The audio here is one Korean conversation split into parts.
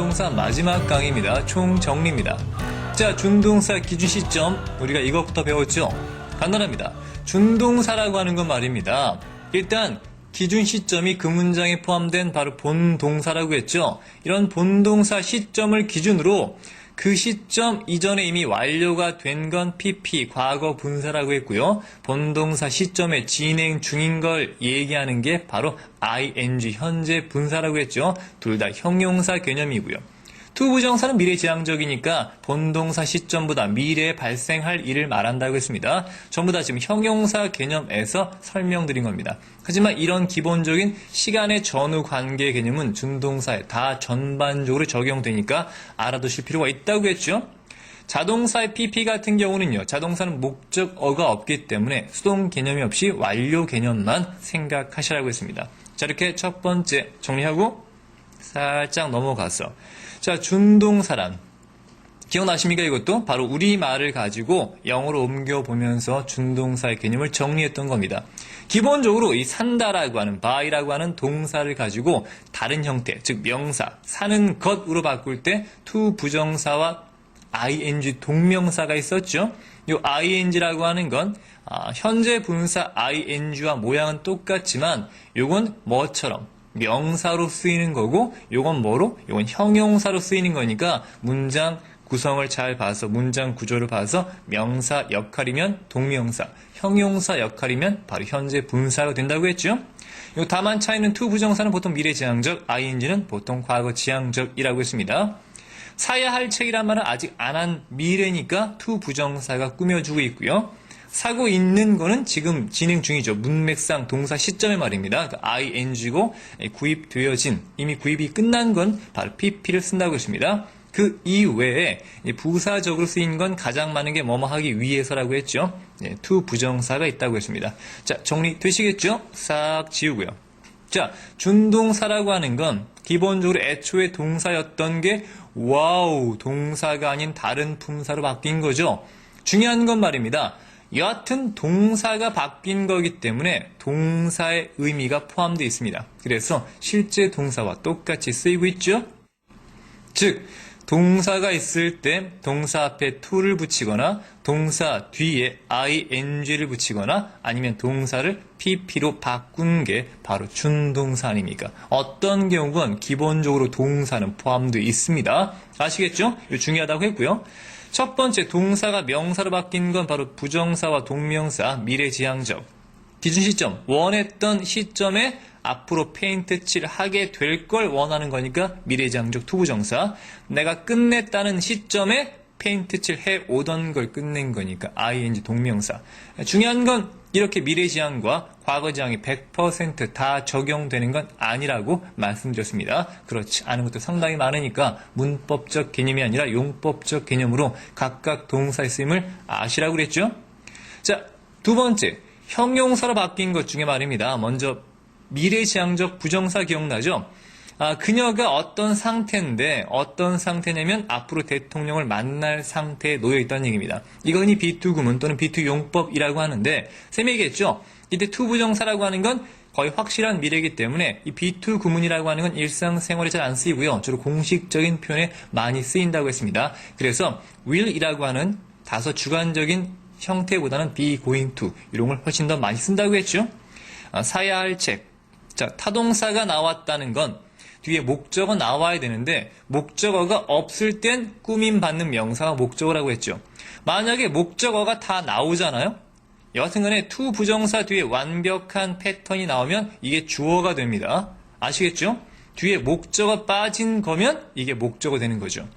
준동사 마지막 강의입니다. 총정리입니다. 자, 준동사 기준 시점 우리가 이것부터 배웠죠? 간단합니다. 준동사라고 하는 건 말입니다. 일단 기준 시점이 그 문장에 포함된 바로 본동사라고 했죠? 이런 본동사 시점을 기준으로 그 시점 이전에 이미 완료가 된 건 PP, 과거 분사라고 했고요. 본동사 시점에 진행 중인 걸 얘기하는 게 바로 ing, 현재 분사라고 했죠. 둘 다 형용사 개념이고요. 투부정사는 미래지향적이니까 본동사 시점보다 미래에 발생할 일을 말한다고 했습니다. 전부 다 지금 형용사 개념에서 설명드린 겁니다. 하지만 이런 기본적인 시간의 전후 관계 개념은 준동사에 다 전반적으로 적용되니까 알아두실 필요가 있다고 했죠. 자동사의 PP 같은 경우는요. 자동사는 목적어가 없기 때문에 수동 개념이 없이 완료 개념만 생각하시라고 했습니다. 자, 이렇게 첫 번째 정리하고 살짝 넘어가서 자, 준동사란 기억나십니까? 이것도 바로 우리말을 가지고 영어로 옮겨보면서 준동사의 개념을 정리했던 겁니다. 기본적으로 이 산다라고 하는 buy라고 하는 동사를 가지고 다른 형태, 즉 명사, 사는 것으로 바꿀 때 to 부정사와 ing 동명사가 있었죠. 이 ing라고 하는 건 현재 분사 ing와 모양은 똑같지만 요건 뭐처럼 명사로 쓰이는 거고 요건 뭐로? 요건 형용사로 쓰이는 거니까 문장 구성을 잘 봐서 문장 구조를 봐서 명사 역할이면 동명사, 형용사 역할이면 바로 현재 분사가 된다고 했죠. 요 다만 차이는 to 부정사는 보통 미래지향적, ing는 보통 과거지향적이라고 했습니다. 사야 할 책이란 말은 아직 안 한 미래니까 to 부정사가 꾸며주고 있고요. 사고 있는 거는 지금 진행 중이죠. 문맥상 동사 시점의 말입니다. ing고 구입되어진, 이미 구입이 끝난 건 바로 pp를 쓴다고 했습니다. 그 이외에 부사적으로 쓰인 건 가장 많은 게 뭐뭐 하기 위해서라고 했죠. to 부정사가 있다고 했습니다. 자, 정리되시겠죠? 싹 지우고요. 자, 준동사라고 하는 건 기본적으로 애초에 동사였던 게 와우, 동사가 아닌 다른 품사로 바뀐 거죠. 중요한 건 말입니다. 여하튼 동사가 바뀐 거기 때문에 동사의 의미가 포함되어 있습니다. 그래서 실제 동사와 똑같이 쓰이고 있죠. 즉 동사가 있을 때 동사 앞에 to를 붙이거나 동사 뒤에 ing를 붙이거나 아니면 동사를 pp로 바꾼 게 바로 준동사 아닙니까? 어떤 경우건 기본적으로 동사는 포함되어 있습니다. 아시겠죠? 이거 중요하다고 했고요. 첫 번째, 동사가 명사로 바뀐 건 바로 부정사와 동명사, 미래지향적. 기준 시점, 원했던 시점에 앞으로 페인트 칠 하게 될 걸 원하는 거니까 미래지향적 투부정사. 내가 끝냈다는 시점에 페인트 칠 해오던 걸 끝낸 거니까 ing 동명사. 중요한 건 이렇게 미래지향과 과거지향이 100% 적용되는 건 아니라고 말씀드렸습니다. 그렇지 않은 것도 상당히 많으니까 문법적 개념이 아니라 용법적 개념으로 각각 동사의 쓰임을 아시라고 그랬죠? 자, 두 번째, 형용사로 바뀐 것 중에 말입니다. 먼저 미래지향적 부정사 기억나죠? 그녀가 어떤 상태인데 어떤 상태냐면 앞으로 대통령을 만날 상태에 놓여 있다는 얘기입니다. 이건 이 B2 구문 또는 B2 용법이라고 하는데 쌤이 얘기했죠. 이때 to 부정사라고 하는 건 거의 확실한 미래이기 때문에 이 B2 구문이라고 하는 건 일상생활에 잘 안 쓰이고요. 주로 공식적인 표현에 많이 쓰인다고 했습니다. 그래서 will이라고 하는 다소 주관적인 형태보다는 be going to 이런 걸 훨씬 더 많이 쓴다고 했죠. 사야 할 책. 자, 타동사가 나왔다는 건 뒤에 목적어 나와야 되는데 목적어가 없을 땐 꾸밈받는 명사가 목적어라고 했죠. 만약에 목적어가 다 나오잖아요. 여하튼 간에 to 부정사 뒤에 완벽한 패턴이 나오면 이게 주어가 됩니다. 아시겠죠? 뒤에 목적어 빠진 거면 이게 목적어 되는 거죠.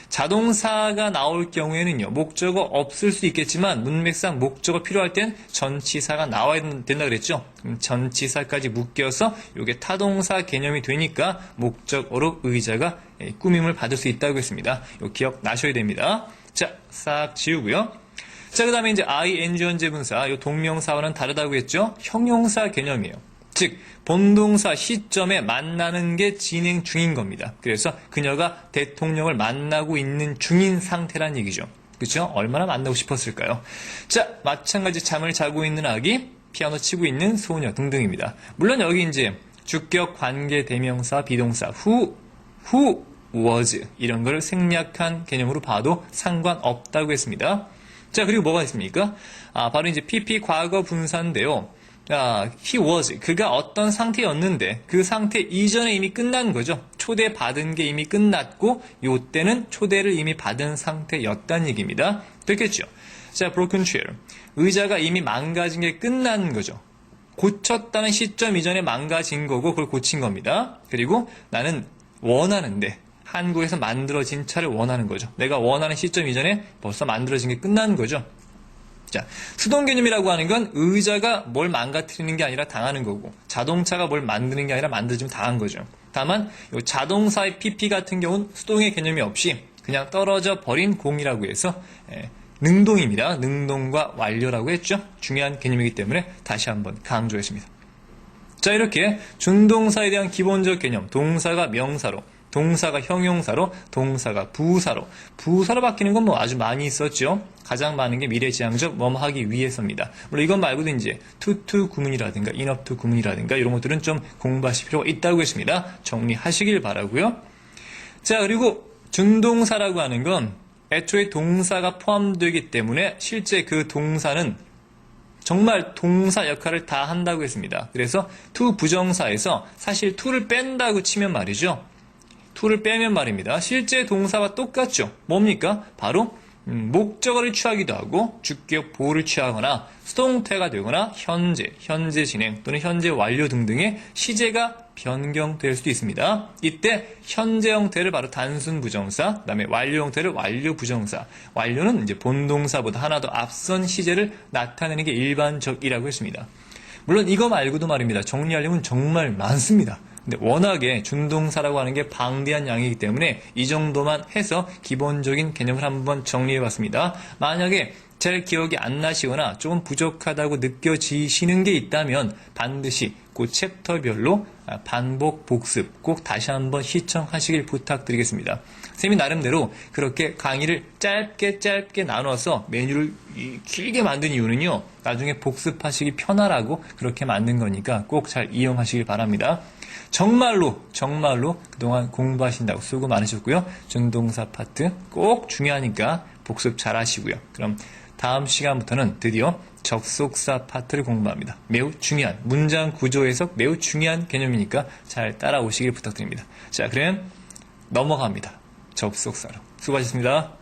자동사가 나올 경우에는요. 목적어 없을 수 있겠지만 문맥상 목적어 필요할 땐 전치사가 나와야 된다 그랬죠. 그럼 전치사까지 묶여서 이게 타동사 개념이 되니까 목적어로 의자가 꾸밈을 받을 수 있다고 했습니다. 이거 기억나셔야 됩니다. 자, 싹 지우고요. 자, 그 다음에 이제 ing 현재 분사, 이 동명사와는 다르다고 했죠. 형용사 개념이에요. 즉 본동사 시점에 만나는 게 진행 중인 겁니다. 그래서 그녀가 대통령을 만나고 있는 중인 상태란 얘기죠. 그렇죠? 얼마나 만나고 싶었을까요? 자, 마찬가지 잠을 자고 있는 아기, 피아노 치고 있는 소녀 등등입니다. 물론 여기 이제 주격 관계 대명사 비동사 후 was 이런 걸 생략한 개념으로 봐도 상관없다고 했습니다. 자, 그리고 뭐가 있습니까? 바로 이제 PP 과거 분사인데요. he was 그가 어떤 상태였는데 그 상태 이전에 이미 끝난 거죠. 초대받은 게 이미 끝났고 요때는 초대를 이미 받은 상태였다는 얘기입니다. 됐겠죠? 자, broken chair 의자가 이미 망가진 게 끝난 거죠. 고쳤다는 시점 이전에 망가진 거고 그걸 고친 겁니다. 그리고 나는 원하는데 한국에서 만들어진 차를 원하는 거죠. 내가 원하는 시점 이전에 벌써 만들어진 게 끝난 거죠. 자, 수동 개념이라고 하는 건 의자가 뭘 망가뜨리는 게 아니라 당하는 거고 자동차가 뭘 만드는 게 아니라 만들어지면 당한 거죠. 다만 이 자동사의 PP 같은 경우는 수동의 개념이 없이 그냥 떨어져 버린 공이라고 해서 능동입니다. 능동과 완료라고 했죠. 중요한 개념이기 때문에 다시 한번 강조했습니다. 자, 이렇게 준동사에 대한 기본적 개념, 동사가 명사로, 동사가 형용사로, 동사가 부사로 바뀌는 건 뭐 아주 많이 있었죠. 가장 많은 게 미래지향적 뭐뭐 하기 위해서입니다. 물론 이것 말고도 이제 to 구문이라든가 enough to 구문이라든가 이런 것들은 좀 공부하실 필요가 있다고 했습니다. 정리하시길 바라고요. 자, 그리고 준동사라고 하는 건 애초에 동사가 포함되기 때문에 실제 그 동사는 정말 동사 역할을 다 한다고 했습니다. 그래서 to 부정사에서 사실 to를 뺀다고 치면 말이죠. to를 빼면 말입니다. 실제 동사와 똑같죠. 뭡니까? 바로 목적어를 취하기도 하고 주격 보호를 취하거나 수동태가 되거나 현재 진행 또는 현재 완료 등등의 시제가 변경될 수도 있습니다. 이때 현재 형태를 바로 단순 부정사, 그다음에 완료 형태를 완료 부정사. 완료는 이제 본동사보다 하나 더 앞선 시제를 나타내는 게 일반적이라고 했습니다. 물론 이거 말고도 말입니다. 정리하려면 정말 많습니다. 근데 워낙에 준동사라고 하는 게 방대한 양이기 때문에 이 정도만 해서 기본적인 개념을 한번 정리해봤습니다. 만약에 잘 기억이 안 나시거나 조금 부족하다고 느껴지시는 게 있다면 반드시 그 챕터별로 반복 복습 꼭 다시 한번 시청하시길 부탁드리겠습니다. 쌤이 나름대로 그렇게 강의를 짧게 나눠서 메뉴를 길게 만든 이유는요. 나중에 복습하시기 편하라고 그렇게 만든 거니까 꼭 잘 이용하시길 바랍니다. 정말로 그동안 공부하신다고 수고 많으셨고요. 준동사 파트 꼭 중요하니까 복습 잘 하시고요. 그럼 다음 시간부터는 드디어 접속사 파트를 공부합니다. 매우 중요한 문장 구조 해석 매우 중요한 개념이니까 잘 따라오시길 부탁드립니다. 자, 그럼 넘어갑니다. 접속사로. 수고하셨습니다.